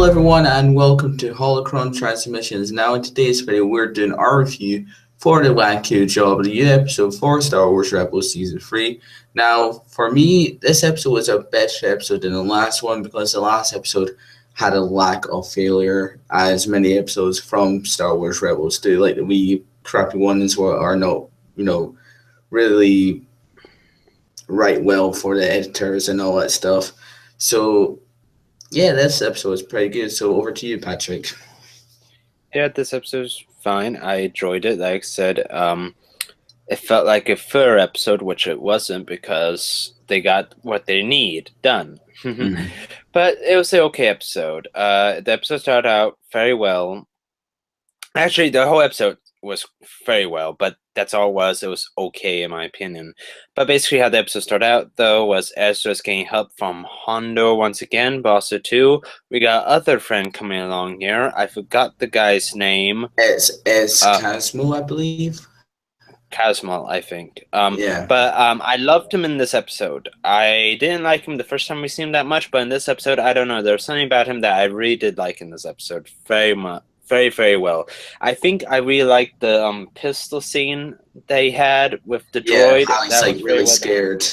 everyone, and welcome to Holocron Transmissions. Now, in today's video, we're doing our review for the Wynkahthu Job of the Year episode for Star Wars Rebels Season 3. Now, for me, this episode was a better episode than the last one because the last episode had a lack of failure, as many episodes from Star Wars Rebels do. Like the wee crappy ones are not, really write well for the editors and all that stuff. So, yeah, this episode was pretty good. So over to you, Patrick. Yeah, this episode's fine. I enjoyed it. Like I said, it felt like a filler episode, which it wasn't because they got what they need done. But it was an okay episode. The episode started out very well. Actually, the whole episode was very well, but that's all it was. It was okay, in my opinion. But basically, how the episode started out, though, was Ezra's getting help from Hondo once again, but also, too, we got other friend coming along here. I forgot the guy's name. It's Casmo, I believe. Casmal, I think. Yeah. But I loved him in this episode. I didn't like him the first time we seen him that much, but in this episode, I don't know. There's something about him that I really did like in this episode very much. Very, very well. I think I really liked the pistol scene they had with the droid. How he's like really scared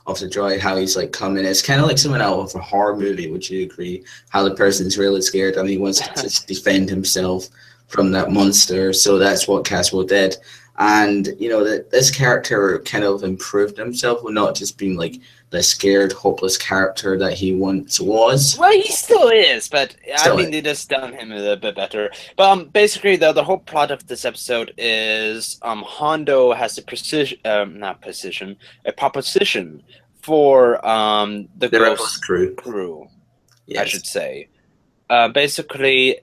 of the droid, how he's like coming. It's kind of like something out of a horror movie, would you agree? How the person's really scared and he wants to defend himself from that monster. So that's what Caswell did. And, this character kind of improved himself with not just being like the scared, hopeless character that he once was. Well, he still is, but I think they just done him a little bit better. But basically, though, the whole plot of this episode is Hondo has a proposition for the Ghost crew, yes. I should say. Basically,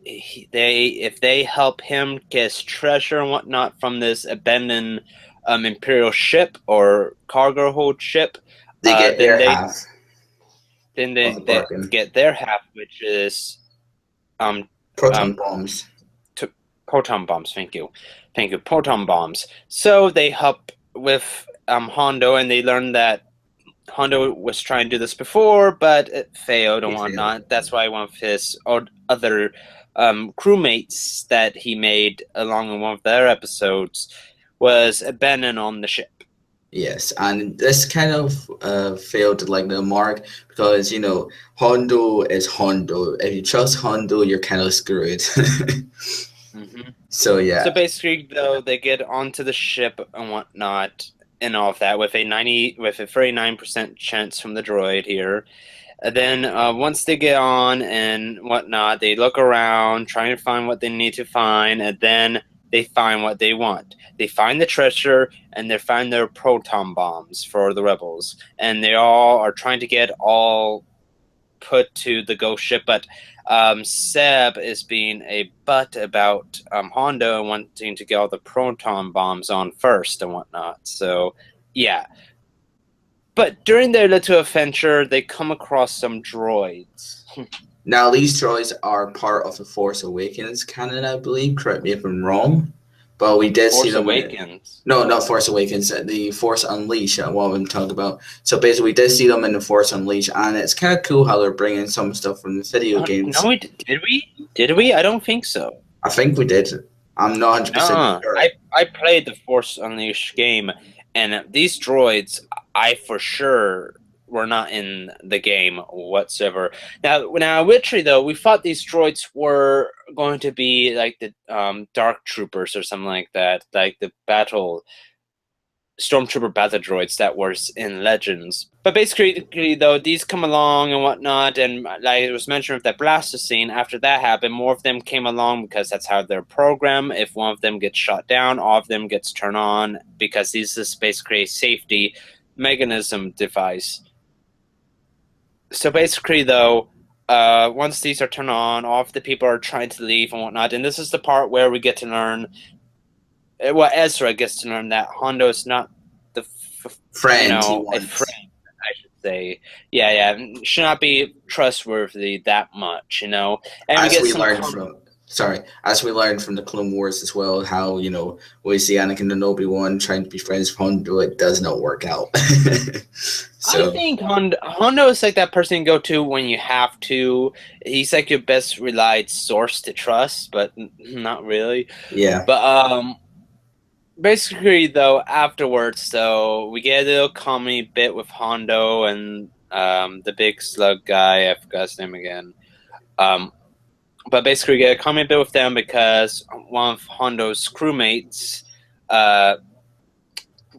if they help him get treasure and whatnot from this abandoned Imperial ship or cargo hold ship, they get their half. Then they get their half, which is proton bombs. Proton bombs. Thank you, proton bombs. So they help with Hondo, and they learn that Hondo was trying to do this before, but it failed and whatnot. That's why one of his other crewmates that he made along in one of their episodes was abandoned on the ship. Yes, and this kind of failed like the mark because, Hondo is Hondo. If you trust Hondo, you're kind of screwed. So, yeah. So basically, though, they get onto the ship and whatnot, and all of that with a 39% chance from the droid here. And then once they get on and whatnot, they look around, trying to find what they need to find, and then they find what they want. They find the treasure, and they find their proton bombs for the rebels. And they all are trying to get all put to the ghost ship, but Seb is being a butt about Hondo and wanting to get all the proton bombs on first and whatnot. So, yeah. But during their little adventure, they come across some droids. Now, these droids are part of the Force Awakens canon, I believe. Correct me if I'm wrong. But we did see them. Force Awakens. No, not Force Awakens. The Force Unleashed. What I'm talking about. So basically, we did see them in the Force Unleashed, and it's kind of cool how they're bringing some stuff from the video games. No, did we? Did we? I don't think so. I think we did. I'm not 100% sure. I played the Force Unleashed game, and these droids, I for sure were not in the game whatsoever. Now, literally though, we thought these droids were going to be like the Dark Troopers or something like that, like the Stormtrooper battle droids that was in Legends. But basically, though, these come along and whatnot, and like it was mentioned with that blaster scene, after that happened, more of them came along because that's how they're programmed. If one of them gets shot down, all of them gets turned on, because this is basically a safety mechanism device. So basically, though, once these are turned on, all of the people are trying to leave and whatnot, and this is the part where we get to learn, Ezra gets to learn that Hondo is not the friend, a friend, I should say. Yeah, should not be trustworthy that much, And as we learn from as we learned from the Clone Wars as well, how, we see Anakin and Obi-Wan trying to be friends with Hondo, it does not work out. I So, think Hondo is like that person you go to when you have to. He's like your best relied source to trust, but not really. yeah. But basically, though, afterwards, so we get a little comedy bit with Hondo and the big slug guy. I forgot his name again. But basically, we get a comedy bit with them because one of Hondo's crewmates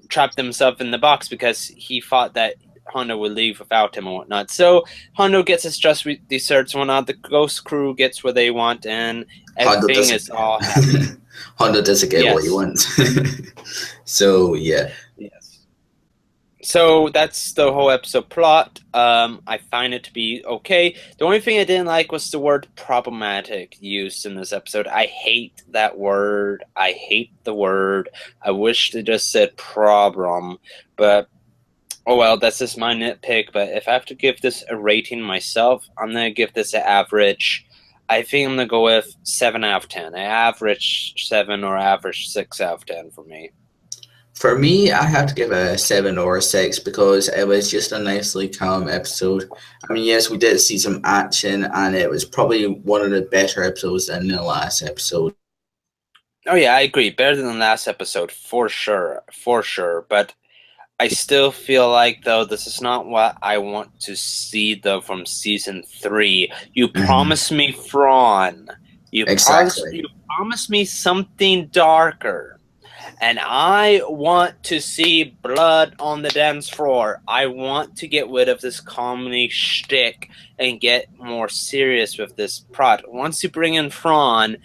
trapped himself in the box because he thought that Hondo would leave without him and whatnot. So Hondo gets his just desserts and whatnot. The ghost crew gets what they want, and Hondo everything doesn't. is all happy. Hondo doesn't get what he Yes. wants. So, yeah. Yes. So that's the whole episode plot. I find it to be okay. The only thing I didn't like was the word problematic used in this episode. I hate that word. I hate the word. I wish they just said problem, but oh well, that's just my nitpick. But if I have to give this a rating myself, I'm gonna give this an average. I think I'm gonna go with 7 out of 10. An average 7 or average 6 out of 10 for me. For me, I have to give it a 7 or a 6 because it was just a nicely calm episode. I mean, yes, we did see some action, and it was probably one of the better episodes than the last episode. Oh yeah, I agree. Better than the last episode for sure, But I still feel like though this is not what I want to see though from season 3. You promised me Thrawn. Exactly. You promised me something darker. And I want to see blood on the dance floor. I want to get rid of this comedy shtick and get more serious with this plot. Once you bring in Thrawn,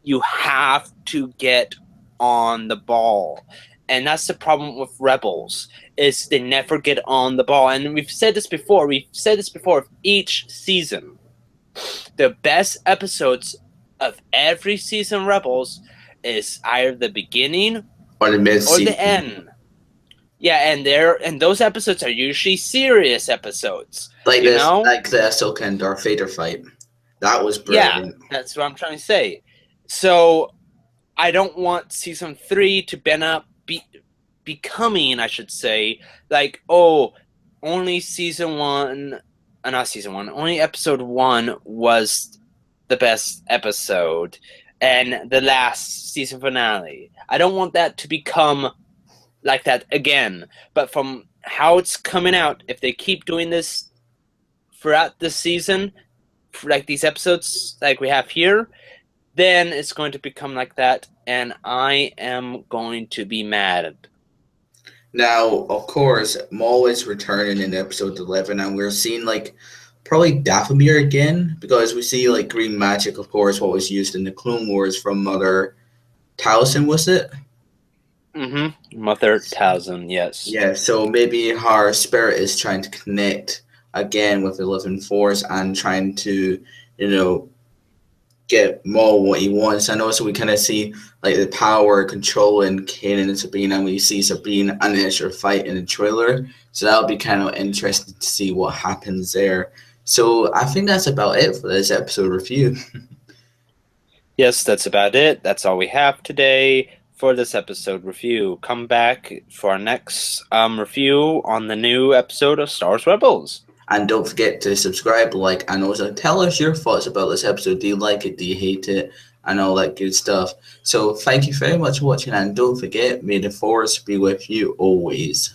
you have to get on the ball. And that's the problem with Rebels, is they never get on the ball. And we've said this before with each season. The best episodes of every season Rebels is either the beginning Or the mid-season. or the end. Yeah, and those episodes are usually serious episodes. Like you this, know? like the Ahsoka and Darth Vader fight. That was brilliant. Yeah, that's what I'm trying to say. So I don't want season 3 to becoming, I should say, like, oh, only only episode 1 was the best episode, and the last season finale. I don't want that to become like that again. But from how it's coming out, if they keep doing this throughout the season, like these episodes like we have here, then it's going to become like that, and I am going to be mad. Now, of course, Maul is returning in episode 11, and we're seeing, like, probably Dathomir again, because we see, like, green magic, of course, what was used in the Clone Wars from Mother Taliesin, was it? Mm-hmm. Mother Taliesin, yes. Yeah, so maybe her spirit is trying to connect again with the living force and trying to, get Maul what he wants. And also we kind of see like the power controlling Kanan and Sabine, and we see Sabine and the extra fight in the trailer. So that'll be kind of interesting to see what happens there. So I think that's about it for this episode review. Yes, that's about it. That's all we have today for this episode review. Come back for our next review on the new episode of Star Wars Rebels. And don't forget to subscribe, like, and also tell us your thoughts about this episode. Do you like it? Do you hate it? And all that good stuff. So thank you very much for watching, and don't forget, may the force be with you always.